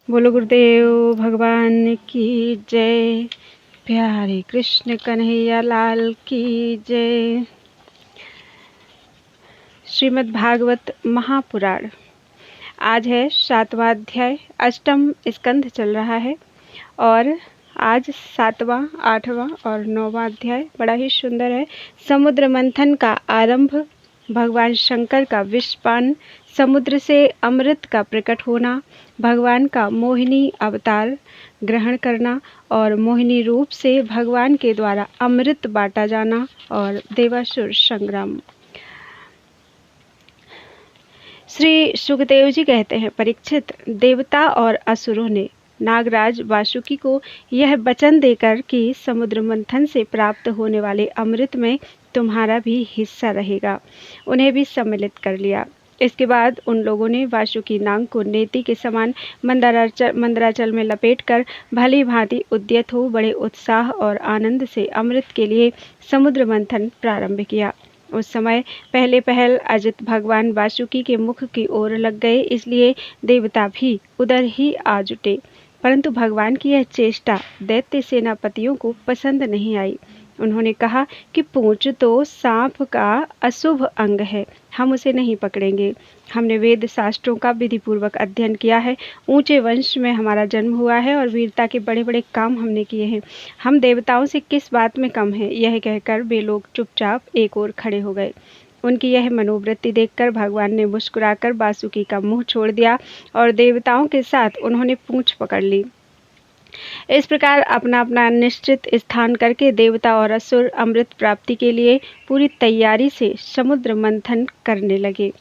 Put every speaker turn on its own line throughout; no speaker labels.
बोलो गुरुदेव भगवान की जय। प्यारे कृष्ण कन्हैया लाल की जय। श्रीमद् भागवत महापुराण आज है 7वां अध्याय, अष्टम स्कंध चल रहा है और आज 7वां, 8वां और 9वां अध्याय बड़ा ही सुंदर है। समुद्र मंथन का आरंभ, भगवान शंकर का विषपान, समुद्र से अमृत का प्रकट होना, भगवान का मोहिनी अवतार ग्रहण करना और मोहिनी रूप से भगवान के द्वारा अमृत बांटा जाना और देवासुर संग्राम। श्री सुखदेव जी कहते हैं, परीक्षित, देवता और असुरों ने नागराज वासुकी को यह वचन देकर कि समुद्र मंथन से प्राप्त होने वाले अमृत में तुम्हारा भी हिस्सा रहेगा, उन्हें भी सम्मिलित कर लिया। इसके बाद उन लोगों ने वासुकी नाग को नेति के समान मंदराचल में लपेटकर भली भांति उद्यत हो बड़े उत्साह और आनंद से अमृत के लिए समुद्र मंथन प्रारंभ किया। उस समय पहले पहल अजित भगवान वासुकी के मुख की ओर लग गए, इसलिए देवता भी उधर ही आ जुटे। परंतु भगवान की यह चेष्टा दैत्य सेनापतियों को पसंद नहीं आई। उन्होंने कहा कि पूंछ तो सांप का अशुभ अंग है, हम उसे नहीं पकड़ेंगे। हमने वेद शास्त्रों का विधि पूर्वक अध्ययन किया है, ऊंचे वंश में हमारा जन्म हुआ है और वीरता के बड़े बड़े काम हमने किए हैं। हम देवताओं से किस बात में कम हैं? यह कहकर वे लोग चुपचाप एक ओर खड़े हो गए। उनकी यह मनोवृत्ति देखकर भगवान ने मुस्कुराकर वासुकी का मुंह छोड़ दिया और देवताओं के साथ उन्होंने पूंछ पकड़ ली। इस प्रकार अपना अपना निश्चित स्थान करके देवता और असुर अमृत प्राप्ति के लिए पूरी तैयारी से समुद्र मंथन करने लगे।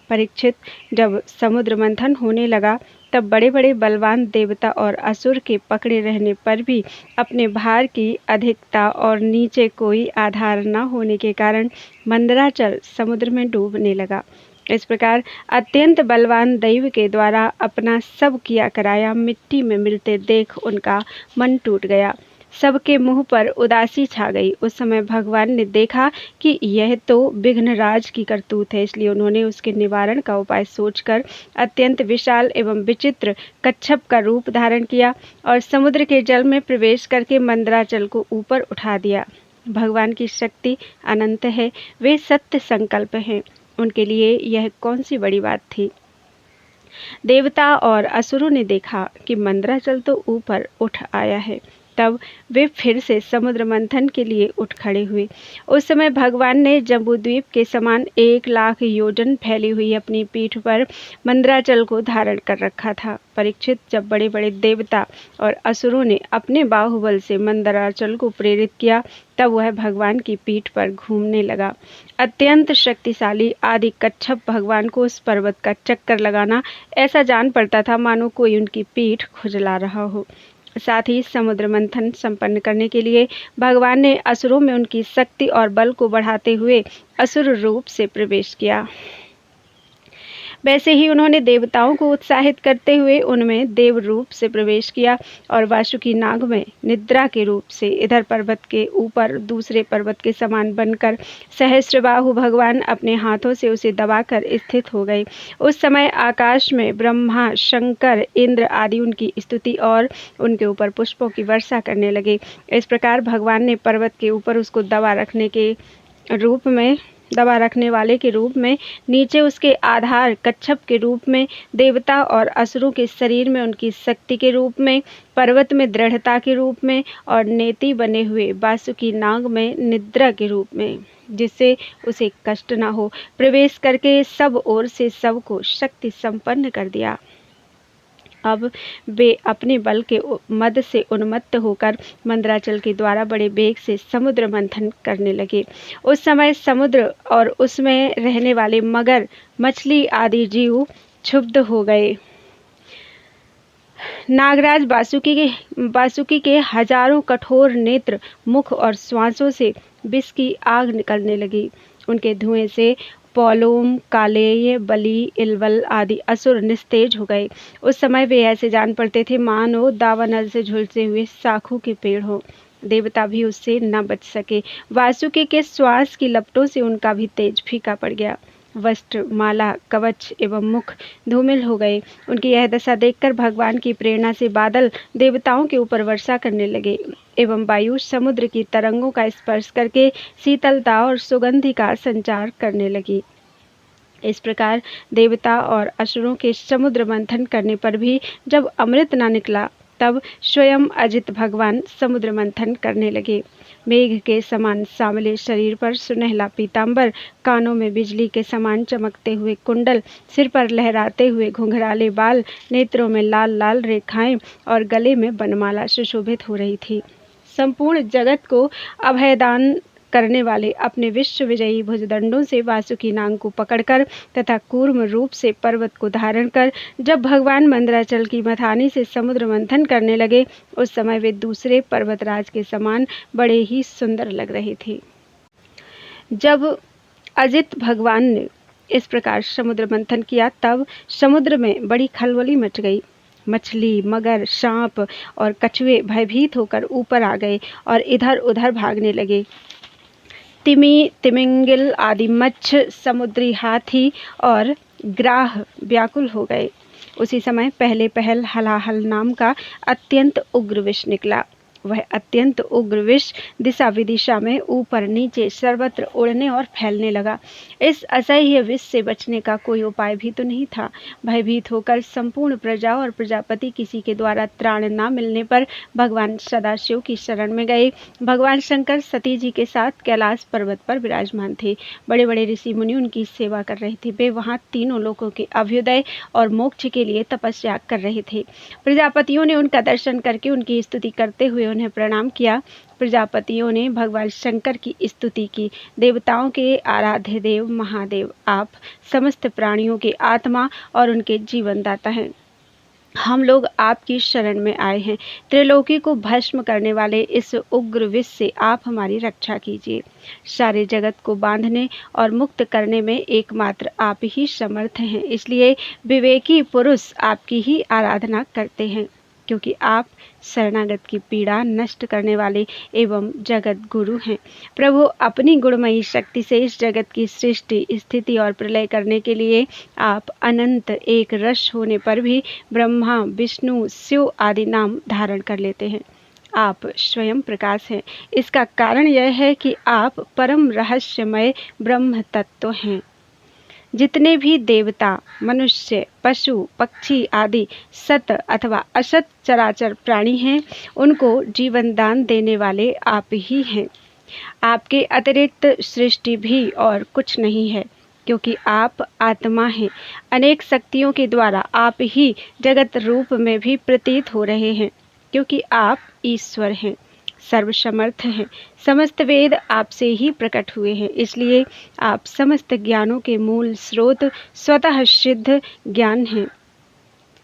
परीक्षित, जब समुद्र मंथन होने लगा तब बड़े बड़े बलवान देवता और असुर के पकड़े रहने पर भी अपने भार की अधिकता और नीचे कोई आधार न होने के कारण मंदराचल समुद्र में डूबने लगा। इस प्रकार अत्यंत बलवान दैव के द्वारा अपना सब किया कराया मिट्टी में मिलते देख उनका मन टूट गया। सबके मुंह पर उदासी छा गई। उस समय भगवान ने देखा कि यह तो विघ्नराज की करतूत है, इसलिए उन्होंने उसके निवारण का उपाय सोचकर अत्यंत विशाल एवं विचित्र कच्छप का रूप धारण किया और समुद्र के जल में प्रवेश करके मंदराचल को ऊपर उठा दिया। भगवान की शक्ति अनंत है, वे सत्य संकल्प हैं, उनके लिए यह कौन सी बड़ी बात थी। देवता और असुरों ने देखा कि मंदराचल तो ऊपर उठ आया है, तब वे फिर से समुद्र मंथन के लिए उठ खड़े हुए। उस समय भगवान ने जम्बूद्वीप के समान 1,00,000 योजन फैली हुई अपनी पीठ पर मंदराचल को धारण कर रखा था। परीक्षित, जब बड़े बड़े देवता और असुरों ने अपने बाहुबल से मंदराचल को प्रेरित किया तब वह भगवान की पीठ पर घूमने लगा। अत्यंत शक्तिशाली आदि कच्छप भगवान को उस पर्वत का चक्कर लगाना ऐसा जान पड़ता था मानो कोई उनकी पीठ खुजला रहा हो। साथ ही समुद्र मंथन संपन्न करने के लिए भगवान ने असुरों में उनकी शक्ति और बल को बढ़ाते हुए असुर रूप से प्रवेश किया। वैसे ही उन्होंने देवताओं को उत्साहित करते हुए उनमें देव रूप से प्रवेश किया और वासुकी नाग में निद्रा के रूप से इधर पर्वत के ऊपर दूसरे पर्वत के समान बनकर सहस्त्रबाहु भगवान अपने हाथों से उसे दबाकर स्थित हो गए। उस समय आकाश में ब्रह्मा, शंकर, इंद्र आदि उनकी स्तुति और उनके ऊपर पुष्पों की वर्षा करने लगे। इस प्रकार भगवान ने पर्वत के ऊपर उसको दबा रखने वाले के रूप में, नीचे उसके आधार कच्छप के रूप में, देवता और असुरों के शरीर में उनकी शक्ति के रूप में, पर्वत में दृढ़ता के रूप में और नेति बने हुए वासुकी नाग में निद्रा के रूप में, जिससे उसे कष्ट न हो, प्रवेश करके सब ओर से सबको शक्ति संपन्न कर दिया। अब वे अपने बल के मद से उन्मत्त होकर मंदराचल के द्वारा बड़े वेग से समुद्र मंथन करने लगे। उस समय समुद्र और उसमें रहने वाले मगर, मछली आदि जीव क्षुब्ध हो गए। नागराज वासुकी के हजारों कठोर नेत्र, मुख और श्वासों से विष की आग निकलने लगी। उनके धुएं से पौलोम, कालेय, बलि, इलवल आदि असुर निस्तेज हो गए। उस समय वे ऐसे जान पड़ते थे मानो दावानल से झुलसे हुए साखू के पेड़ हो। देवता भी उससे न बच सके। वासुकी के श्वास की लपटों से उनका भी तेज फीका पड़ गया। वस्त्र, माला, कवच एवं मुख धूमिल हो गए। उनकी यह दशा देखकर भगवान की प्रेरणा से बादल देवताओं के ऊपर वर्षा करने लगे एवं वायु समुद्र की तरंगों का स्पर्श करके शीतलता और सुगंधि का संचार करने लगी। इस प्रकार देवता और असुरों के समुद्र मंथन करने पर भी जब अमृत न निकला, तब स्वयं अजित भगवान समुद्र मंथन करने लगे। मेघ के समान सांवले शरीर पर सुनहला पीतांबर, कानों में बिजली के समान चमकते हुए कुंडल, सिर पर लहराते हुए घुंघराले बाल, नेत्रों में लाल लाल रेखाएं और गले में बनमाला सुशोभित हो रही थी। संपूर्ण जगत को अभयदान करने वाले अपने विश्व विजयी भुजदंडों से वासुकी नाग को पकड़कर तथा कूर्म रूप से पर्वत को धारण कर जब भगवान मंदराचल की मथानी से समुद्र मंथन करने लगे, उस समय वे दूसरे पर्वतराज के समान बड़े ही सुंदर लग रहे थे। जब अजित भगवान ने इस प्रकार समुद्र मंथन किया, तब समुद्र में बड़ी खलबली मच गई। मछली, मगर, सांप और कछुए भयभीत होकर ऊपर आ गए और इधर उधर भागने लगे। तिमी, तिमिंगिल आदि मच्छ, समुद्री हाथी और ग्राह व्याकुल हो गए। उसी समय पहले पहल हलाहल नाम का अत्यंत उग्र विष निकला। वह अत्यंत उग्र विष दिशा विदिशा में ऊपर नीचे सर्वत्र उड़ने और फैलने लगा। इस असह्य विष से बचने का कोई उपाय भी तो नहीं था। भयभीत होकर संपूर्ण प्रजा और प्रजापति किसी के द्वारा त्राण न मिलने पर भगवान सदाशिव की शरण में गए। भगवान शंकर सती जी के साथ कैलाश पर्वत पर विराजमान थे। बड़े बड़े ऋषि मुनि उनकी सेवा कर रहे थे। वे वहाँ तीनों लोकों के अभ्युदय और मोक्ष के लिए तपस्या कर रहे थे। प्रजापतियों ने उनका दर्शन करके उनकी स्तुति करते हुए उन्हें प्रणाम किया। प्रजापतियों ने भगवान शंकर की स्तुति की। देवताओं के आराध्य देव महादेव, आप समस्त प्राणियों के आत्मा और उनके जीवनदाता हैं। हम लोग आपकी शरण में आए हैं। त्रिलोकी को भस्म करने वाले इस उग्र विष से आप हमारी रक्षा कीजिए। सारे जगत को बांधने और मुक्त करने में एकमात्र आप ही समर्थ हैं। इसलिए विवेकी पुरुष आपकी ही आराधना करते हैं, क्योंकि आप शरणागत की पीड़ा नष्ट करने वाले एवं जगत गुरु हैं। प्रभु, अपनी गुणमयी शक्ति से इस जगत की सृष्टि, स्थिति और प्रलय करने के लिए आप अनंत एक रस होने पर भी ब्रह्मा, विष्णु, शिव आदि नाम धारण कर लेते हैं। आप स्वयं प्रकाश हैं। इसका कारण यह है कि आप परम रहस्यमय ब्रह्म तत्व हैं। जितने भी देवता, मनुष्य, पशु, पक्षी आदि सत अथवा असत चराचर प्राणी हैं, उनको जीवन दान देने वाले आप ही हैं। आपके अतिरिक्त सृष्टि भी और कुछ नहीं है, क्योंकि आप आत्मा हैं। अनेक शक्तियों के द्वारा आप ही जगत रूप में भी प्रतीत हो रहे हैं, क्योंकि आप ईश्वर हैं, सर्वसमर्थ हैं। समस्त वेद आपसे ही प्रकट हुए हैं, इसलिए आप समस्त ज्ञानों के मूल स्रोत, स्वतः सिद्ध ज्ञान हैं।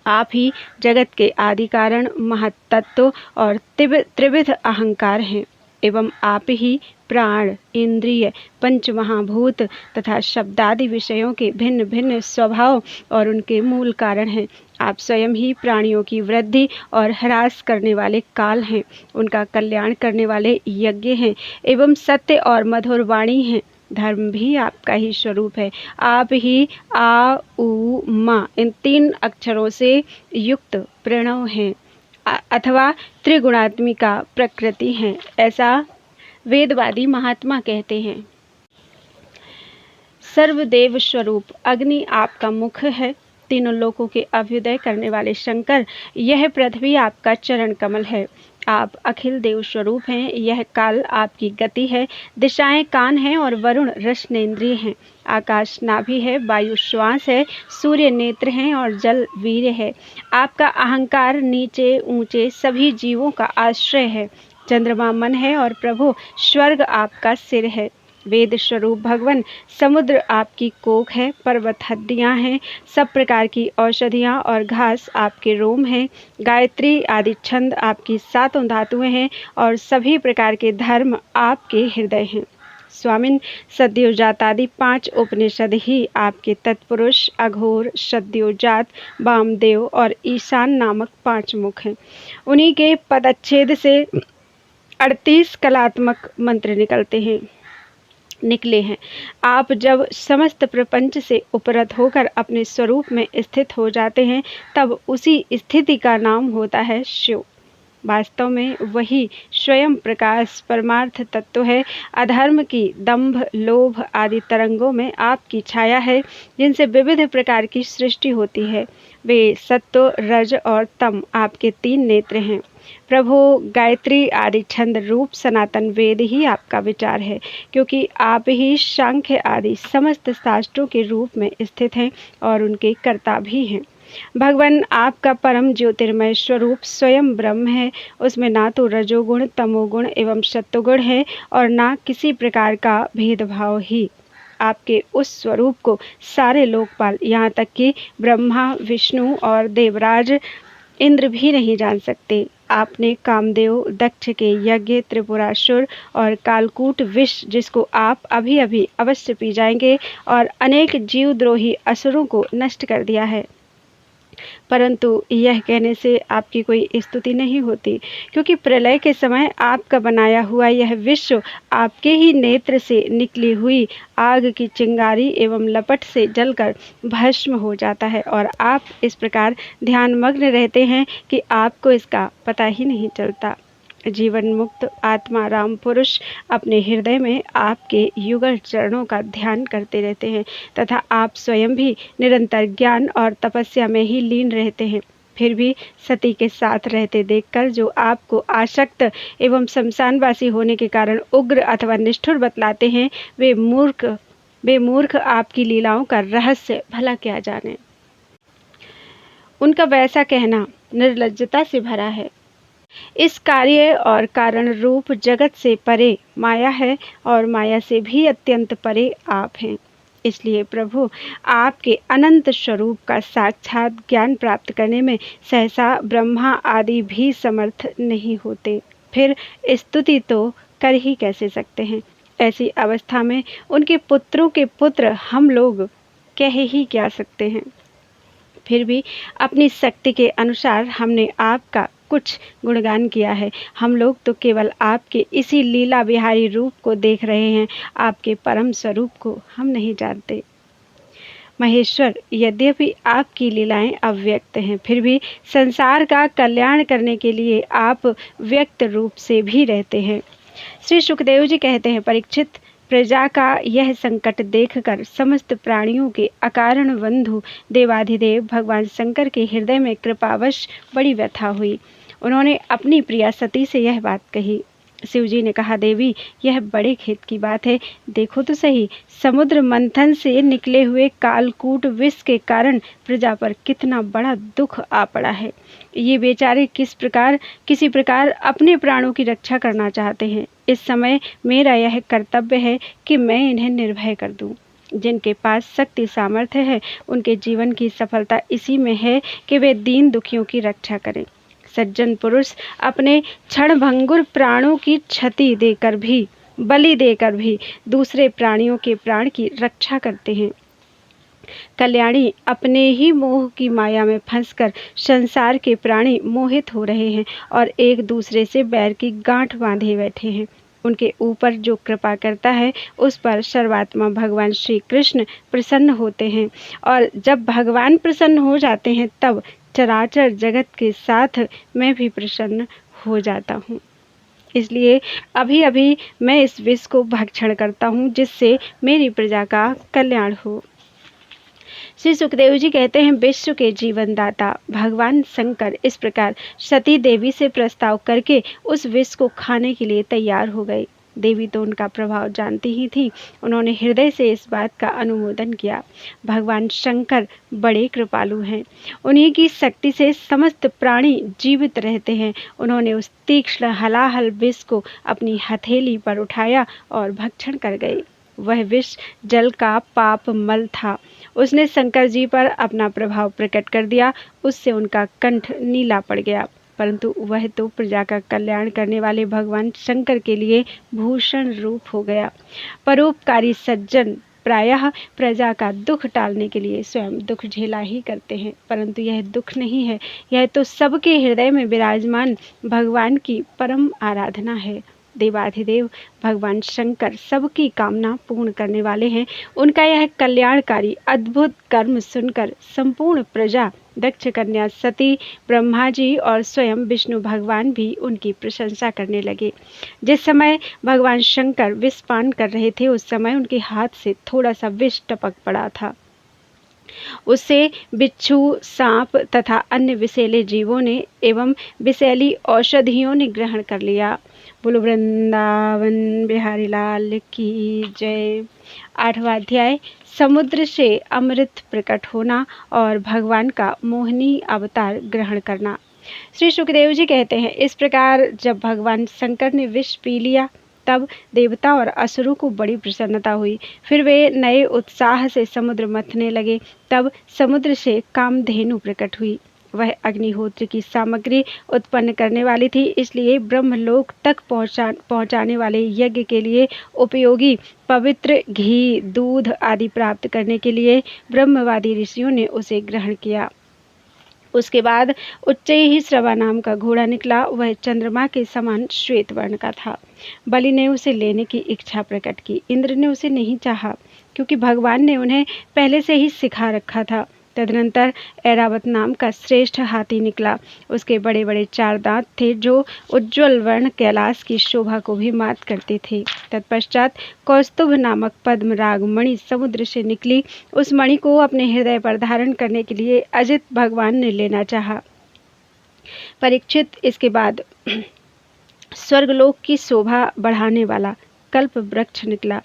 आप ही जगत के आदि कारण, महत्तत्व और त्रिविध अहंकार हैं एवं आप ही प्राण, इंद्रिय, पंच महाभूत तथा शब्दादि विषयों के भिन्न भिन्न स्वभाव और उनके मूल कारण हैं। आप स्वयं ही प्राणियों की वृद्धि और ह्रास करने वाले काल हैं, उनका कल्याण करने वाले यज्ञ हैं एवं सत्य और मधुर वाणी हैं। धर्म भी आपका ही स्वरूप है। आप ही आ, उ, मा इन 3 अक्षरों से युक्त प्रणव हैं अथवा त्रिगुणात्मिका प्रकृति हैं, ऐसा वेदवादी महात्मा कहते हैं। सर्वदेव स्वरूप अग्नि आपका मुख है। तीनों लोकों के अभ्युदय करने वाले शंकर, यह पृथ्वी आपका चरण कमल है। आप अखिल देव स्वरूप हैं। यह काल आपकी गति है। दिशाएं कान हैं और वरुण रसनेन्द्रिय हैं। आकाश नाभि है, वायु श्वास है, सूर्य नेत्र हैं और जल वीर्य है। आपका अहंकार नीचे ऊंचे सभी जीवों का आश्रय है। चंद्रमा मन है और प्रभु स्वर्ग आपका सिर है। वेद स्वरूप भगवान, समुद्र आपकी कोख है, पर्वत हड्डियाँ हैं, सब प्रकार की औषधियाँ और घास आपके रोम हैं, गायत्री आदि छंद आपकी 7 धातुएं हैं और सभी प्रकार के धर्म आपके हृदय हैं। स्वामिन, सद्योजात आदि 5 उपनिषद ही आपके तत्पुरुष, अघोर, सद्योजात, वामदेव और ईशान नामक 5 मुख हैं। उन्हीं के पदच्छेद से 38 कलात्मक मंत्र निकलते हैं। निकले हैं। आप जब समस्त प्रपंच से उपरत होकर अपने स्वरूप में स्थित हो जाते हैं, तब उसी स्थिति का नाम होता है शिव। वास्तव में वही स्वयं प्रकाश परमार्थ तत्व है। अधर्म की दंभ, लोभ आदि तरंगों में आपकी छाया है, जिनसे विविध प्रकार की सृष्टि होती है। वे सत्व, रज और तम आपके 3 नेत्र हैं। प्रभु, गायत्री आदि छंद रूप सनातन वेद ही आपका विचार है, क्योंकि आप ही सांख्य आदि समस्त शास्त्रों के रूप में स्थित हैं और उनके कर्ता भी हैं। भगवान, आपका परम ज्योतिर्मय स्वरूप स्वयं ब्रह्म है। उसमें ना तो रजोगुण, तमोगुण एवं सत्वगुण है और ना किसी प्रकार का भेदभाव ही। आपके उस स्वरूप को सारे लोकपाल, यहाँ तक कि ब्रह्मा, विष्णु और देवराज इंद्र भी नहीं जान सकते। आपने कामदेव, दक्ष के यज्ञ, त्रिपुरासुर और कालकूट विष, जिसको आप अभी अभी अवश्य पी जाएंगे, और अनेक जीवद्रोही असुरों को नष्ट कर दिया है। परंतु यह कहने से आपकी कोई स्तुति नहीं होती, क्योंकि प्रलय के समय आपका बनाया हुआ यह विश्व आपके ही नेत्र से निकली हुई आग की चिंगारी एवं लपट से जलकर भस्म हो जाता है, और आप इस प्रकार ध्यानमग्न रहते हैं कि आपको इसका पता ही नहीं चलता। जीवन मुक्त आत्मा राम पुरुष अपने हृदय में आपके युगल चरणों का ध्यान करते रहते हैं, तथा आप स्वयं भी निरंतर ज्ञान और तपस्या में ही लीन रहते हैं। फिर भी सती के साथ रहते देखकर जो आपको आसक्त एवं शमशानवासी होने के कारण उग्र अथवा निष्ठुर बतलाते हैं, वे मूर्ख आपकी लीलाओं का रहस्य भला क्या जाने। उनका वैसा कहना निर्लज्जता से भरा है। इस कार्य और कारण रूप जगत से परे माया है, और माया से भी अत्यंत परे आप हैं। इसलिए प्रभु, आपके अनंत स्वरूप का साक्षात ज्ञान प्राप्त करने में सहसा ब्रह्मा आदि भी समर्थ नहीं होते। फिर स्तुति तो कर ही कैसे सकते हैं। ऐसी अवस्था में उनके पुत्रों के पुत्र हम लोग कह ही क्या सकते हैं। फिर भी अपनी शक्ति के अनुसार हमने आपका कुछ गुणगान किया है। हम लोग तो केवल आपके इसी लीला विहारी रूप को देख रहे हैं, आपके परम स्वरूप को हम नहीं जानते। महेश्वर, यद्यपि आपकी लीलाएं अव्यक्त हैं, फिर भी संसार का कल्याण करने के लिए आप व्यक्त रूप से भी रहते हैं। श्री सुखदेव जी कहते हैं, परीक्षित, प्रजा का यह संकट देखकर समस्त प्राणियों के अकारण बंधु देवाधिदेव भगवान शंकर के हृदय में कृपावश बड़ी व्यथा हुई। उन्होंने अपनी प्रिया सती से यह बात कही। शिव जी ने कहा, देवी, यह बड़े खेद की बात है। देखो तो सही, समुद्र मंथन से निकले हुए कालकूट विष के कारण प्रजा पर कितना बड़ा दुख आ पड़ा है। ये बेचारे किसी प्रकार अपने प्राणों की रक्षा करना चाहते हैं। इस समय मेरा यह कर्तव्य है कि मैं इन्हें निर्भय कर दूं। जिनके पास शक्ति सामर्थ्य है, उनके जीवन की सफलता इसी में है कि वे दीन दुखियों की रक्षा करें। सज्जन पुरुष अपने क्षणभंगुर प्राणों की बलि देकर भी दूसरे प्राणियों के प्राण की रक्षा करते हैं। कल्याणी, अपने ही मोह की माया में फंसकर संसार के प्राणी मोहित हो रहे हैं और एक दूसरे से बैर की गांठ बांधे बैठे हैं। उनके ऊपर जो कृपा करता है, उस पर सर्वात्मा भगवान श्री कृष्ण प्रसन्न होते हैं, और जब भगवान प्रसन्न हो जाते हैं, तब चराचर जगत के साथ मैं भी प्रसन्न हो जाता हूँ। इसलिए अभी अभी मैं इस विष को भक्षण करता हूँ, जिससे मेरी प्रजा का कल्याण हो। श्री सुखदेव जी कहते हैं, विश्व के जीवनदाता भगवान शंकर इस प्रकार सती देवी से प्रस्ताव करके उस विष को खाने के लिए तैयार हो गए। देवी तो उनका प्रभाव जानती ही थी। उन्होंने हृदय से इस बात का अनुमोदन किया। भगवान शंकर बड़े कृपालु हैं। उन्हीं की शक्ति से समस्त प्राणी जीवित रहते हैं। उन्होंने उस तीक्ष्ण हलाहल विष को अपनी हथेली पर उठाया और भक्षण कर गए। वह विष जल का पाप मल था। उसने शंकर जी पर अपना प्रभाव प्रकट कर दिया। उससे उनका कंठ नीला पड़ गया, परंतु वह तो प्रजा का कल्याण करने वाले भगवान शंकर के लिए भूषण रूप हो गया। परोपकारी सज्जन प्रायः प्रजा का दुख टालने के लिए स्वयं दुख झेला ही करते हैं, परंतु यह दुख नहीं है, यह तो सबके हृदय में विराजमान भगवान की परम आराधना है। देवाधिदेव भगवान शंकर सबकी कामना पूर्ण करने वाले हैं। उनका यह कल्याणकारी अद्भुत कर्म सुनकर संपूर्ण प्रजा, दक्ष कन्या सती, ब्रह्मा जी और स्वयं विष्णु भगवान भी उनकी प्रशंसा करने लगे। जिस समय भगवान शंकर विषपान कर रहे थे उस समय उनके हाथ से थोड़ा सा विष टपक पड़ा था। उससे बिच्छू, सांप तथा अन्य विषैले जीवों ने एवं विषैली औषधियों ने ग्रहण कर लिया। बोलो वृंदावन बिहारी लाल की जय। 8वां अध्याय समुद्र से अमृत प्रकट होना और भगवान का मोहिनी अवतार ग्रहण करना। श्री सुखदेव जी कहते हैं, इस प्रकार जब भगवान शंकर ने विष पी लिया तब देवता और असुरों को बड़ी प्रसन्नता हुई। फिर वे नए उत्साह से समुद्र मथने लगे। तब समुद्र से कामधेनु प्रकट हुई। वह अग्निहोत्र की सामग्री उत्पन्न करने वाली थी, इसलिए ब्रह्मलोक तक पहुंचाने वाले यज्ञ के लिए उपयोगी पवित्र घी, दूध आदि प्राप्त करने के लिए ब्रह्मवादी ऋषियों ने उसे ग्रहण किया। उसके बाद उच्चैः श्रवा नाम का घोड़ा निकला। वह चंद्रमा के समान श्वेत वर्ण का था। बलि ने उसे लेने की इच्छा प्रकट की। इंद्र ने उसे नहीं चाहा, क्योंकि भगवान ने उन्हें पहले से ही सिखा रखा था। तदनंतर ऐरावत नाम का श्रेष्ठ हाथी निकला। उसके बड़े बड़े 4 दांत थे, जो उज्ज्वल वर्ण कैलाश की शोभा को भी मात करते थे। तत्पश्चात कौस्तुभ नामक पद्मराग मणि समुद्र से निकली। उस मणि को अपने हृदय पर धारण करने के लिए अजित भगवान ने लेना चाहा। परीक्षित, इसके बाद स्वर्गलोक की शोभा बढ़ाने वाला कल्प वृक्ष निकला।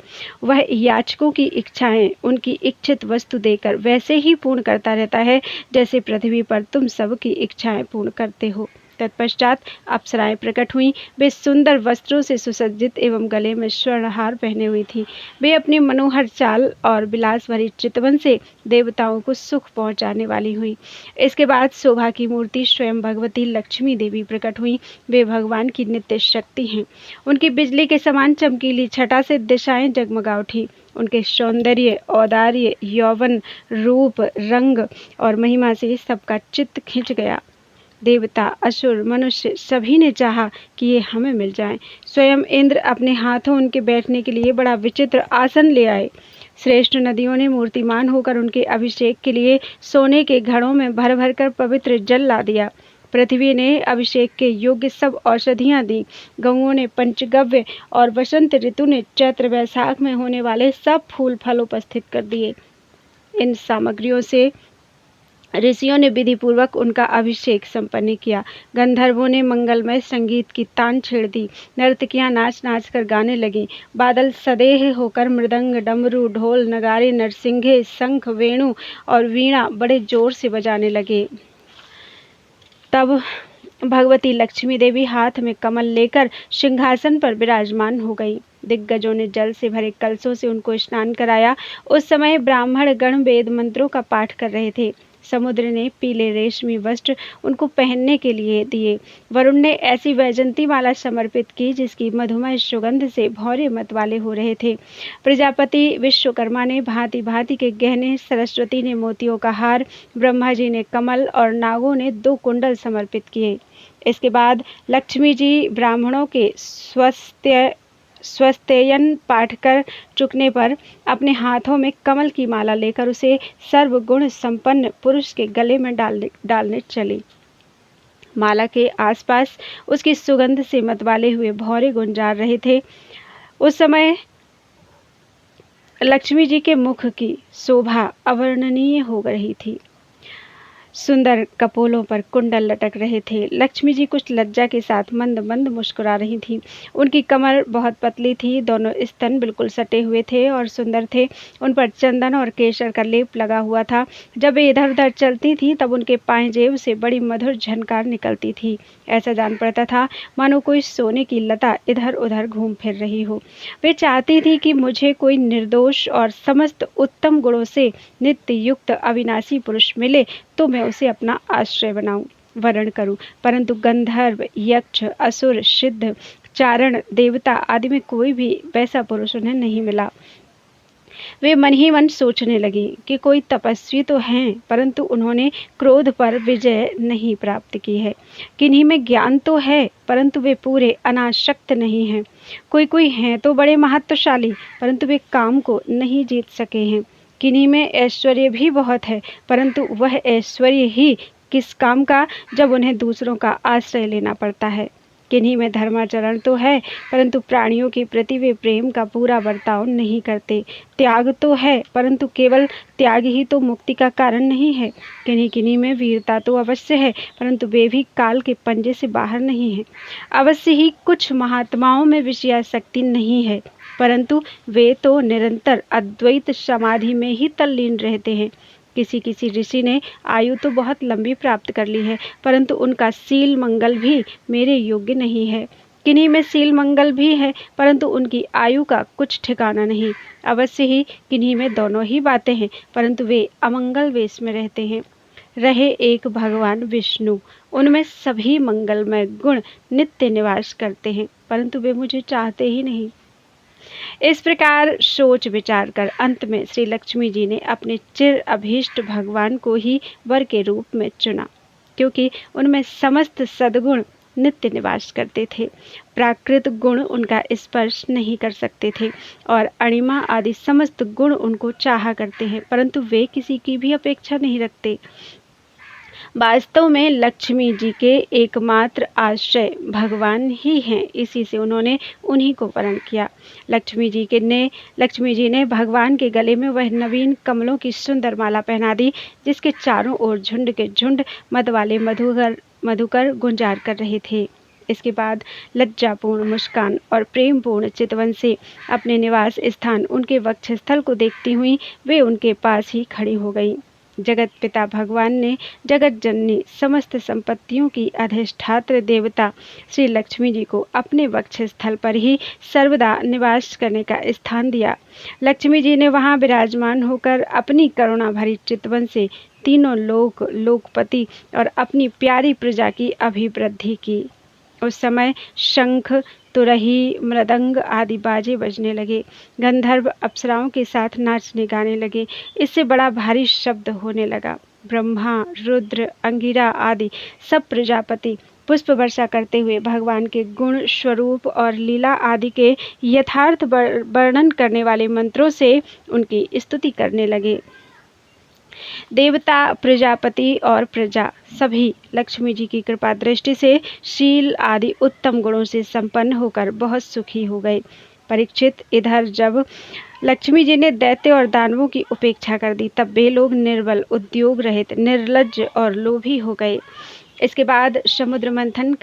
वह याचकों की इच्छाएं उनकी इच्छित वस्तु देकर वैसे ही पूर्ण करता रहता है जैसे पृथ्वी पर तुम सबकी इच्छाएं पूर्ण करते हो। तत्पश्चात अप्सराएं प्रकट हुईं। वे सुंदर वस्त्रों से सुसज्जित एवं गले में स्वर्णहार पहने हुई थी। वे अपनी मनोहर चाल और विलास भरी चितवन से देवताओं को सुख पहुंचाने वाली हुई। इसके बाद शोभा की मूर्ति स्वयं भगवती लक्ष्मी देवी प्रकट हुई। वे भगवान की नित्य शक्ति हैं। उनकी बिजली के समान चमकीली छटा से दिशाएं जगमगा उठी। उनके सौंदर्य, औदार्य, यौवन, रूप, रंग और महिमा से सबका चित्त खिंच गया। देवता, असुर, मनुष्य सभी ने चाहा कि ये हमें मिल जाएं। स्वयं इंद्र अपने हाथों उनके बैठने के लिए बड़ा विचित्र आसन ले आए। श्रेष्ठ नदियों ने मूर्तिमान होकर उनके अभिषेक के लिए सोने के घड़ों में भर भर कर पवित्र जल ला दिया। पृथ्वी ने अभिषेक के योग्य सब औषधियां दी। गौओं ने पंचगव्य और वसंत ऋतु ने चैत्र वैशाख में होने वाले सब फूल फल उपस्थित कर दिए। इन सामग्रियों से ऋषियों ने विधि पूर्वक उनका अभिषेक संपन्न किया। गंधर्वों ने मंगलमय संगीत की तान छेड़ दी। नर्तकियां नाच नाच कर गाने लगीं। बादल सदेह होकर मृदंग, डमरू, ढोल, नगारे, नरसिंघे, शंख, वेणु और वीणा बड़े जोर से बजाने लगे। तब भगवती लक्ष्मी देवी हाथ में कमल लेकर सिंहासन पर विराजमान हो गई। दिग्गजों ने जल से भरे कलशों से उनको स्नान कराया। उस समय ब्राह्मण गण वेद मंत्रों का पाठ कर रहे थे। समुद्र ने पीले रेशमी वस्त्र उनको पहनने के लिए दिए। वरुण ने ऐसी वैजंती माला समर्पित की जिसकी मधुमय सुगंध से भौरे मत वाले हो रहे थे। प्रजापति विश्वकर्मा ने भांति भांति के गहने, सरस्वती ने मोतियों का हार, ब्रह्मा जी ने कमल और नागों ने 2 कुंडल समर्पित किए। इसके बाद लक्ष्मी जी ब्राह्मणों के स्वस्त्ययन पाठ कर चुकने पर अपने हाथों में कमल की माला लेकर उसे सर्वगुण संपन्न पुरुष के गले में डालने चली। माला के आसपास उसकी सुगंध से मतवाले हुए भौरे गुंजार रहे थे। उस समय लक्ष्मी जी के मुख की शोभा अवर्णनीय हो रही थी। सुंदर कपोलों पर कुंडल लटक रहे थे। लक्ष्मी जी कुछ लज्जा के साथ मंद मंद मुस्कुरा रही थीं। उनकी कमर बहुत पतली थी। दोनों स्तन बिल्कुल सटे हुए थे और सुंदर थे। उन पर चंदन और केसर का लेप लगा हुआ था। जब वे इधर उधर चलती थीं तब उनके पांजेब से बड़ी मधुर झनकार निकलती थी। ऐसा जान पड़ता था मानो कोई सोने की लता इधर उधर घूम फिर रही हो। वे चाहती थी कि मुझे कोई निर्दोष और समस्त उत्तम गुणों से नित्य युक्त अविनाशी पुरुष मिले तो मैं उसे अपना आश्रय बनाऊं, वरण करूं। परंतु गंधर्व, यक्ष, असुर, सिद्ध, चारण, देवता आदि में कोई भी वैसा पुरुष उन्हें नहीं मिला। वे मन ही मन सोचने लगी कि कोई तपस्वी तो हैं, परंतु उन्होंने क्रोध पर विजय नहीं प्राप्त की है। किन्हीं में ज्ञान तो है, परंतु वे पूरे अनासक्त नहीं हैं। कोई कोई हैं तो बड़े महत्वशाली, परंतु वे काम को नहीं जीत सके हैं। किन्हीं में ऐश्वर्य भी बहुत है, परंतु वह ऐश्वर्य ही किस काम का, जब उन्हें दूसरों का आश्रय लेना पड़ता है। किन्हीं में धर्माचरण तो है, परंतु प्राणियों के प्रति वे प्रेम का पूरा बर्ताव नहीं करते। त्याग तो है, परंतु केवल त्याग ही तो मुक्ति का कारण नहीं है। किन्हीं किन्हीं में वीरता तो अवश्य है, परंतु वे भी काल के पंजे से बाहर नहीं हैं। अवश्य ही कुछ महात्माओं में विषयासक्ति नहीं है, परंतु वे तो निरंतर अद्वैत समाधि में ही तल्लीन रहते हैं। किसी किसी ऋषि ने आयु तो बहुत लंबी प्राप्त कर ली है, परंतु उनका शील मंगल भी मेरे योग्य नहीं है। किन्हीं में शील मंगल भी है, परंतु उनकी आयु का कुछ ठिकाना नहीं। अवश्य ही किन्हीं में दोनों ही बातें हैं, परंतु वे अमंगल वेश में रहते हैं। रहे एक भगवान विष्णु, उनमें सभी मंगलमय गुण नित्य निवास करते हैं, परंतु वे मुझे चाहते ही नहीं। इस प्रकार सोच विचार कर अंत में श्री लक्ष्मी जी ने अपने चिर अभीष्ट भगवान को ही वर के रूप में चुना, क्योंकि उनमें समस्त सद्गुण नित्य निवास करते थे। प्राकृत गुण उनका स्पर्श नहीं कर सकते थे और अणिमा आदि समस्त गुण उनको चाहा करते हैं, परंतु वे किसी की भी अपेक्षा नहीं रखते। वास्तव में लक्ष्मी जी के एकमात्र आश्रय भगवान ही हैं, इसी से उन्होंने उन्हीं को वरण किया। लक्ष्मी जी ने भगवान के गले में वह नवीन कमलों की सुंदर माला पहना दी, जिसके चारों ओर झुंड के झुंड मद वाले मधुकर गुंजार कर रहे थे। इसके बाद लज्जापूर्ण मुस्कान और प्रेमपूर्ण चितवन से अपने निवास स्थान उनके वक्षस्थल को देखती हुई वे उनके पास ही खड़ी हो गईं। जगत पिता भगवान ने जगत जननी समस्त संपत्तियों की अधिष्ठात्र देवता श्री लक्ष्मी जी को अपने वक्षस्थल पर ही सर्वदा निवास करने का स्थान दिया। लक्ष्मी जी ने वहां विराजमान होकर अपनी करुणा भरी चितवन से तीनों लोकपति और अपनी प्यारी प्रजा की अभिवृद्धि की। उस समय शंख, तुरही, मृदंग आदि बाजे बजने लगे। गंधर्व अप्सराओं के साथ नाचने गाने लगे। इससे बड़ा भारी शब्द होने लगा। ब्रह्मा, रुद्र, अंगिरा आदि सब प्रजापति पुष्प वर्षा करते हुए भगवान के गुण स्वरूप और लीला आदि के यथार्थ वर्णन करने वाले मंत्रों से उनकी स्तुति करने लगे। देवता, प्रजापति और प्रजा सभी लक्ष्मी जी की कृपा दृष्टि से शील आदि उत्तम गुणों से संपन्न होकर बहुत सुखी हो गए। परीक्षित, इधर जब लक्ष्मी जी ने दैत्य और दानवों की उपेक्षा कर दी, तब वे लोग निर्बल, उद्योग रहित, निर्लज्ज और लोभी हो गए। इसके बाद समुद्र मंथन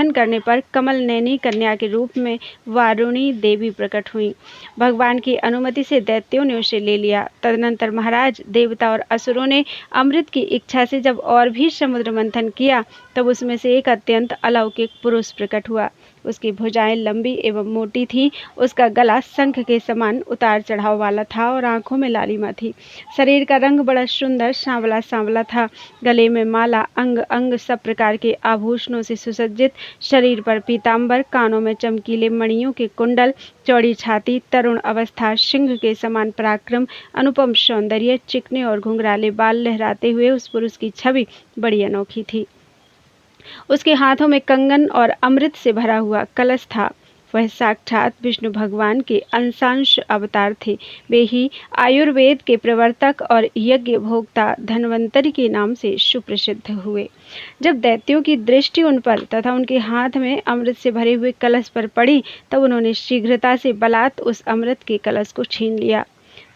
करने पर कमल नैनी कन्या के रूप में वारुणी देवी प्रकट हुई। भगवान की अनुमति से दैत्यों ने उसे ले लिया। तदनंतर महाराज, देवता और असुरों ने अमृत की इच्छा से जब और भी समुद्र मंथन किया, तब उसमें से एक अत्यंत अलौकिक पुरुष प्रकट हुआ। उसकी भुजाएं लंबी एवं मोटी थीं, उसका गला शंख के समान उतार चढ़ाव वाला था और आंखों में लालिमा थी। शरीर का रंग बड़ा सुंदर सांवला सांवला था। गले में माला, अंग अंग सब प्रकार के आभूषणों से सुसज्जित, शरीर पर पीताम्बर, कानों में चमकीले मणियों के कुंडल, चौड़ी छाती, तरुण अवस्था, सिंह के समान पराक्रम, अनुपम सौंदर्य, चिकने और घुंघराले बाल लहराते हुए उस पुरुष की छवि बड़ी अनोखी थी। उसके हाथों में कंगन और अमृत से भरा हुआ कलश था। वह साक्षात विष्णु भगवान के अंशांश अवतार थे। वे ही आयुर्वेद के प्रवर्तक और यज्ञ भोक्ता धन्वंतरि के नाम से सुप्रसिद्ध हुए। जब दैत्यों की दृष्टि उन पर तथा उनके हाथ में अमृत से भरे हुए कलश पर पड़ी, तब उन्होंने शीघ्रता से बलात् उस अमृत के कलश को छीन लिया।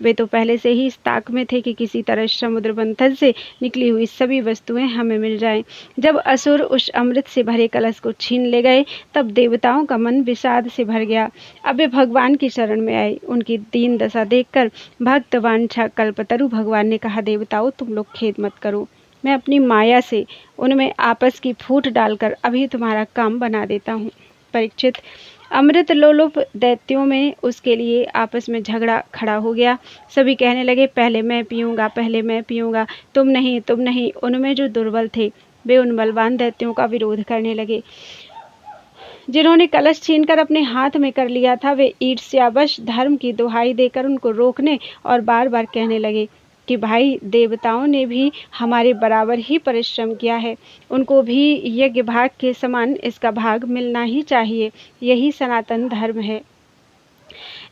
वे तो पहले से ही इस ताक में थे कि किसी तरह समुद्र मंथन से निकली हुई सभी वस्तुएं हमें मिल जाएं। जब असुर उस अमृत से भरे कलश को छीन ले गए, तब देवताओं का मन विषाद से भर गया। अब वे भगवान की शरण में आए। उनकी दीन दशा देखकर भक्त वांछा कल्पतरु भगवान ने कहा, देवताओं, तुम लोग खेद मत करो, मैं अपनी माया से उनमें आपस की फूट डालकर अभी तुम्हारा काम बना देता हूँ। परीक्षित, अमृत लोलुप दैत्यों में उसके लिए आपस में झगड़ा खड़ा हो गया। सभी कहने लगे, पहले मैं पीऊंगा, तुम नहीं। उनमें जो दुर्बल थे वे उन बलवान दैत्यों का विरोध करने लगे। जिन्होंने कलश छीनकर अपने हाथ में कर लिया था, वे ईर्ष्यावश धर्म की दुहाई देकर उनको रोकने और बार बार कहने लगे कि भाई, देवताओं ने भी हमारे बराबर ही परिश्रम किया है, उनको भी यज्ञ भाग के समान इसका भाग मिलना ही चाहिए, यही सनातन धर्म है।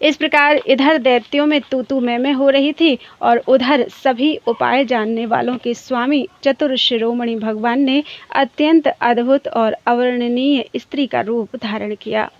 इस प्रकार इधर दैत्यों में तू मैं हो रही थी और उधर सभी उपाय जानने वालों के स्वामी चतुर शिरोमणि भगवान ने अत्यंत अद्भुत और अवर्णनीय स्त्री का रूप धारण किया।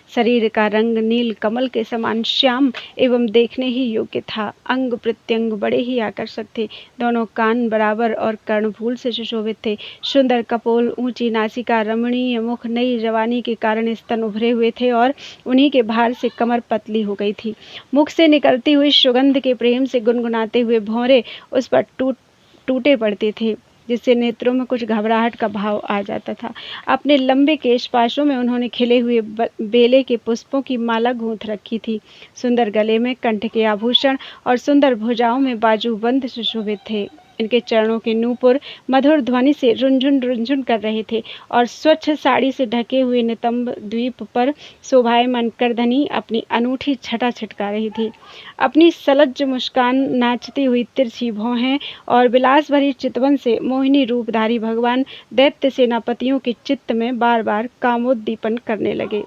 शरीर का रंग नील कमल के समान श्याम एवं देखने ही योग्य था। अंग प्रत्यंग बड़े ही आकर्षक थे। दोनों कान बराबर और कर्णफूल से सुशोभित थे। सुंदर कपोल, ऊंची नासिका, रमणीय मुख, नई जवानी के कारण स्तन उभरे हुए थे और उन्हीं के भार से कमर पतली हो गई थी। मुख से निकलती हुई सुगंध के प्रेम से गुनगुनाते हुए भौरे उस पर टूटे पड़ते थे, जिससे नेत्रों में कुछ घबराहट का भाव आ जाता था। अपने लंबे केशपाशों में उन्होंने खिले हुए बेले के पुष्पों की माला गूंथ रखी थी। सुंदर गले में कंठ के आभूषण और सुंदर भुजाओं में बाजूबंद सुशोभित थे। इनके चरणों के नूपुर मधुर ध्वनि से रुंझुन रुंझुन कर रहे थे और स्वच्छ साड़ी से ढके हुए नितंब द्वीप पर शोभायमान करधनी अपनी अनूठी छटा छिटका रही थी। अपनी सलज्ज मुस्कान, नाचती हुई तिरछी भौहें और विलास भरी चितवन से मोहिनी रूपधारी भगवान दैत्य सेनापतियों के चित्त में बार बार कामोद्दीपन करने लगे।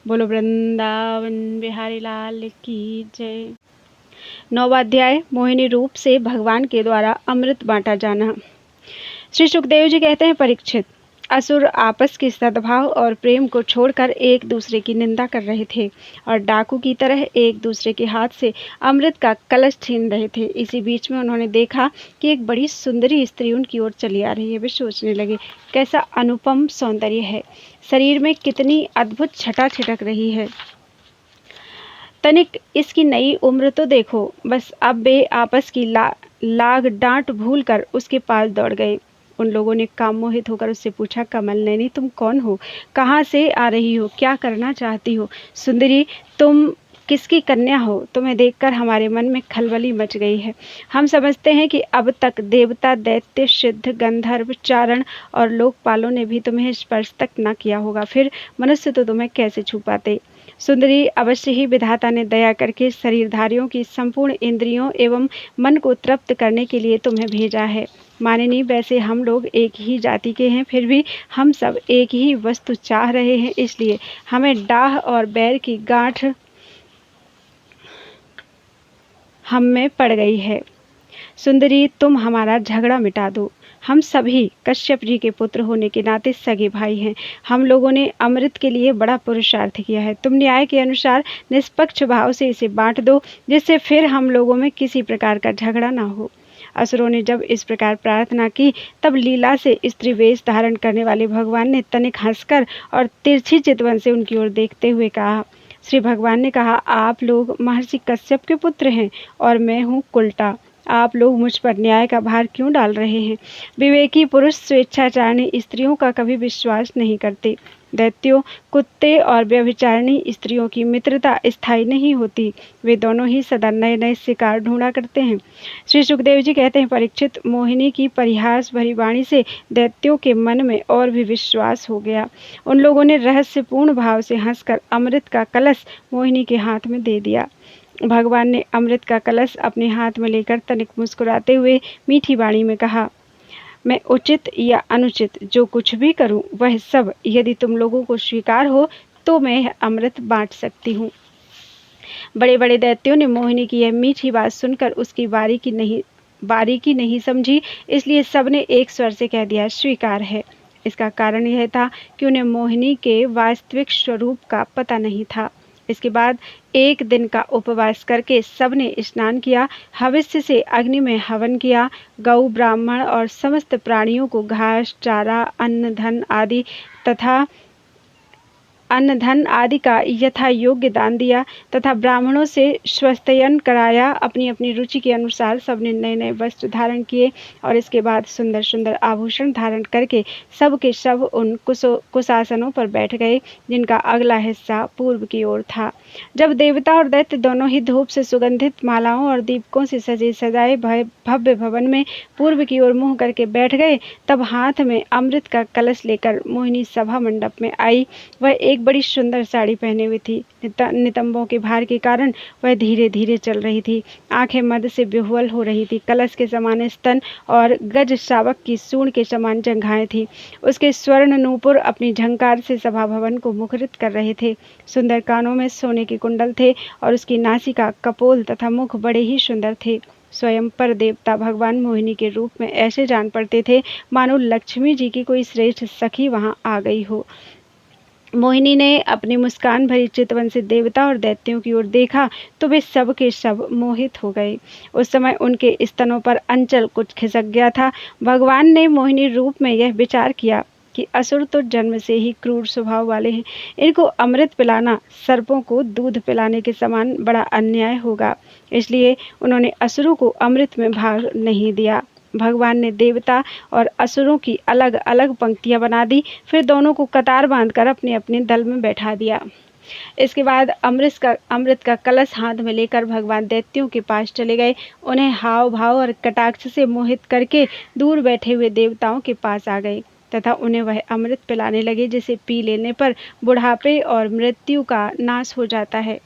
बोलो वृंदावन बिहारी लाल की जय। 9वां अध्याय, मोहिनी रूप से भगवान के द्वारा अमृत बांटा जाना। श्री सुखदेव जी कहते हैं, परीक्षित, असुर आपस के सद्भाव और प्रेम को छोड़कर एक दूसरे की निंदा कर रहे थे और डाकू की तरह एक दूसरे के हाथ से अमृत का कलश छीन रहे थे। इसी बीच में उन्होंने देखा कि एक बड़ी सुंदरी स्त्री उनकी ओर चली आ रही है। वे सोचने लगे, कैसा अनुपम सौंदर्य है, शरीर में कितनी अद्भुत छटा छिटक रही है, तनिक इसकी नई उम्र तो देखो। बस अब वे आपस की लाग डांट भूलकर उसके पास दौड़ गए। उन लोगों ने काम मोहित होकर उससे पूछा, कमल नैनी, तुम कौन हो, कहाँ से आ रही हो, क्या करना चाहती हो? सुंदरी, तुम किसकी कन्या हो? तुम्हें देखकर हमारे मन में खलबली मच गई है। हम समझते हैं कि अब तक देवता, दैत्य, सिद्ध, गंधर्व, चारण और लोकपालों ने भी तुम्हें स्पर्श तक न किया होगा, फिर मनुष्य तो तुम्हें कैसे छू पाते? सुंदरी, अवश्य ही विधाता ने दया करके शरीरधारियों की संपूर्ण इंद्रियों एवं मन को तृप्त करने के लिए तुम्हें भेजा है। मानिनी, वैसे हम लोग एक ही जाति के हैं, फिर भी हम सब एक ही वस्तु चाह रहे हैं, इसलिए हमें डाह और बैर की गांठ हम में पड़ गई है। सुंदरी, तुम हमारा झगड़ा मिटा दो। हम सभी कश्यप जी के पुत्र होने के नाते सगे भाई हैं। हम लोगों ने अमृत के लिए बड़ा पुरुषार्थ किया है। तुम न्याय के अनुसार निष्पक्ष भाव से इसे बांट दो, जिससे फिर हम लोगों में किसी प्रकार का झगड़ा ना हो। असुरों ने जब इस प्रकार प्रार्थना की, तब लीला से स्त्री वेश धारण करने वाले भगवान ने तनिक हंसकर और तिरछी चितवन से उनकी ओर देखते हुए कहा। श्री भगवान ने कहा, आप लोग महर्षि कश्यप के पुत्र हैं और मैं हूँ कुलटा। आप लोग मुझ पर न्याय का भार क्यों डाल रहे हैं? विवेकी पुरुष स्वेच्छाचारिणी स्त्रियों का कभी विश्वास नहीं करते। दैत्यों, कुत्ते और व्यभिचारिणी स्त्रियों की मित्रता स्थायी नहीं होती। वे दोनों ही सदा नए नए शिकार ढूंढा करते हैं। श्री सुखदेव जी कहते हैं, परीक्षित, मोहिनी की परिहास भरी वाणी से दैत्यों के मन में और भी विश्वास हो गया। उन लोगों ने रहस्यपूर्ण भाव से हंसकर अमृत का कलश मोहिनी के हाथ में दे दिया। भगवान ने अमृत का कलश अपने हाथ में लेकर तनिक मुस्कुराते हुए मीठी वाणी में कहा, मैं उचित या अनुचित जो कुछ भी करूं, वह सब यदि तुम लोगों को स्वीकार हो तो मैं अमृत बांट सकती हूँ। बड़े बड़े दैत्यों ने मोहिनी की यह मीठी बात सुनकर उसकी बारीकी नहीं समझी, इसलिए सबने एक स्वर से कह दिया, स्वीकार है। इसका कारण यह था कि उन्हें मोहिनी के वास्तविक स्वरूप का पता नहीं था। इसके बाद एक दिन का उपवास करके सबने स्नान किया, हविष्य से अग्नि में हवन किया, गौ, ब्राह्मण और समस्त प्राणियों को घास, चारा, अन्न धन आदि का यथा योग्य दान दिया तथा ब्राह्मणों से स्वस्तयन कराया। अपनी अपनी रुचि के अनुसार सबने नए नए वस्त्र धारण किए और इसके बाद सुंदर सुंदर आभूषण धारण करके सब के सब उन कुशासनों पर बैठ गए, जिनका अगला हिस्सा पूर्व की ओर था। जब देवता और दैत्य दोनों ही धूप से सुगंधित मालाओं और दीपकों से सजे सजाए भव्य भवन में पूर्व की ओर मुंह करके बैठ गए, तब हाथ में अमृत का कलश लेकर मोहिनी सभा मंडप में आई। वह एक एक बड़ी सुंदर साड़ी पहनी हुई थी। नितंबों के भार के कारण वह धीरे धीरे चल रही थी। आंखें मद से विह्वल हो रही थी। कलश के समान स्तन और गज शावक की सूंड के समान जंघाएं थी। उसके स्वर्ण नूपुर अपनी झंकार से सभा भवन को मुखरित कर रहे थे। सुंदर कानों में सोने के कुंडल थे और उसकी नासिका, कपोल तथा मुख बड़े ही सुंदर थे। स्वयं पर देवता भगवान मोहिनी के रूप में ऐसे जान पड़ते थे मानो लक्ष्मी जी की कोई श्रेष्ठ सखी वहां आ गई हो। मोहिनी ने अपनी मुस्कान भरी चितवन से देवता और दैत्यों की ओर देखा तो वे सब के सब मोहित हो गए। उस समय उनके स्तनों पर अंचल कुछ खिसक गया था। भगवान ने मोहिनी रूप में यह विचार किया कि असुर तो जन्म से ही क्रूर स्वभाव वाले हैं। इनको अमृत पिलाना सर्पों को दूध पिलाने के समान बड़ा अन्याय होगा। इसलिए उन्होंने असुरों को अमृत में भाग नहीं दिया। भगवान ने देवता और असुरों की अलग अलग पंक्तियां बना दी। फिर दोनों को कतार बांधकर अपने अपने दल में बैठा दिया। इसके बाद अमृत का कलश हाथ में लेकर भगवान दैत्यों के पास चले गए। उन्हें हाव भाव और कटाक्ष से मोहित करके दूर बैठे हुए देवताओं के पास आ गए तथा उन्हें वह अमृत पिलाने लगे जिसे पी लेने पर बुढ़ापे और मृत्यु का नाश हो जाता है।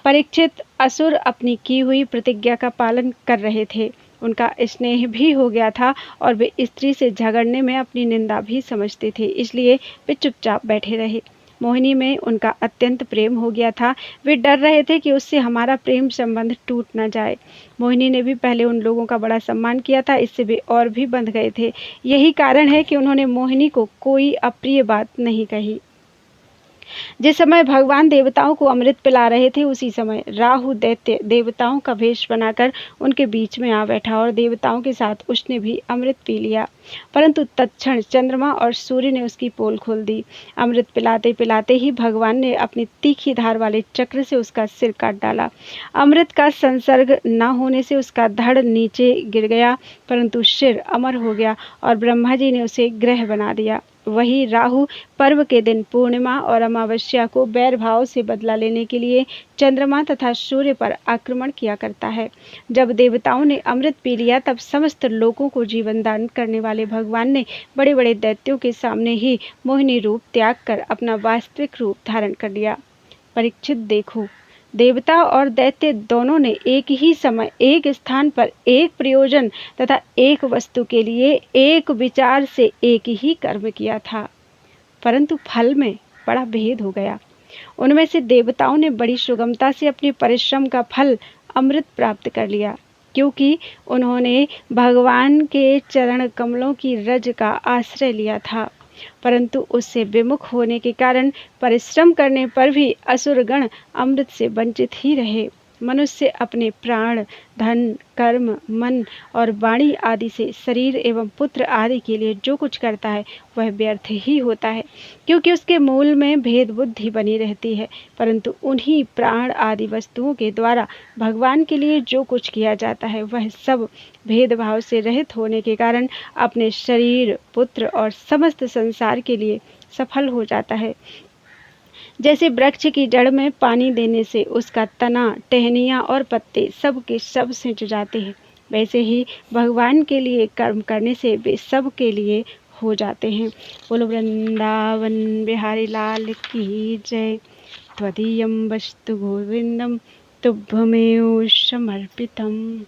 परीक्षित, असुर अपनी की हुई प्रतिज्ञा का पालन कर रहे थे। उनका स्नेह भी हो गया था और वे स्त्री से झगड़ने में अपनी निंदा भी समझते थे, इसलिए वे चुपचाप बैठे रहे। मोहिनी में उनका अत्यंत प्रेम हो गया था। वे डर रहे थे कि उससे हमारा प्रेम संबंध टूट न जाए। मोहिनी ने भी पहले उन लोगों का बड़ा सम्मान किया था, इससे वे और भी बंध गए थे। यही कारण है कि उन्होंने मोहिनी को कोई अप्रिय बात नहीं कही। जिस समय भगवान देवताओं को अमृत पिला रहे थे उसी समय राहु दैत्य देवताओं का वेश बनाकर उनके बीच में आ बैठा और देवताओं के साथ उसने भी अमृत पी लिया। परंतु तत्क्षण चंद्रमा और सूर्य ने उसकी पोल खोल दी। अमृत पिलाते पिलाते ही भगवान ने अपनी तीखी धार वाले चक्र से उसका सिर काट डाला। अमृत का संसर्ग न होने से उसका धड़ नीचे गिर गया, परंतु सिर अमर हो गया और ब्रह्मा जी ने उसे ग्रह बना दिया। वही राहु पर्व के दिन पूर्णिमा और अमावस्या को बैर भाव से बदला लेने के लिए चंद्रमा तथा सूर्य पर आक्रमण किया करता है। जब देवताओं ने अमृत पी लिया तब समस्त लोगों को जीवन दान करने वाले भगवान ने बड़े बड़े दैत्यों के सामने ही मोहिनी रूप त्याग कर अपना वास्तविक रूप धारण कर लिया। परीक्षित, देखो, देवता और दैत्य दोनों ने एक ही समय एक स्थान पर एक प्रयोजन तथा एक वस्तु के लिए एक विचार से एक ही कर्म किया था, परंतु फल में बड़ा भेद हो गया। उनमें से देवताओं ने बड़ी सुगमता से अपने परिश्रम का फल अमृत प्राप्त कर लिया, क्योंकि उन्होंने भगवान के चरण कमलों की रज का आश्रय लिया था। परंतु उससे विमुख होने के कारण परिश्रम करने पर भी असुरगण अमृत से वंचित ही रहे। मनुष्य अपने प्राण, धन, कर्म, मन और वाणी आदि से शरीर एवं पुत्र आदि के लिए जो कुछ करता है वह व्यर्थ ही होता है, क्योंकि उसके मूल में भेद बुद्धि बनी रहती है। परंतु उन्हीं प्राण आदि वस्तुओं के द्वारा भगवान के लिए जो कुछ किया जाता है वह सब भेदभाव से रहित होने के कारण अपने शरीर, पुत्र और समस्त संसार के लिए सफल हो जाता है। जैसे वृक्ष की जड़ में पानी देने से उसका तना, टहनियाँ और पत्ते सब के सब सिंच जाते हैं, वैसे ही भगवान के लिए कर्म करने से वे सब के लिए हो जाते हैं। बोलो वृंदावन बिहारी लाल की जय। त्वदीयं वस्तु गोविंदम तुभ्यमेव समर्पितम्।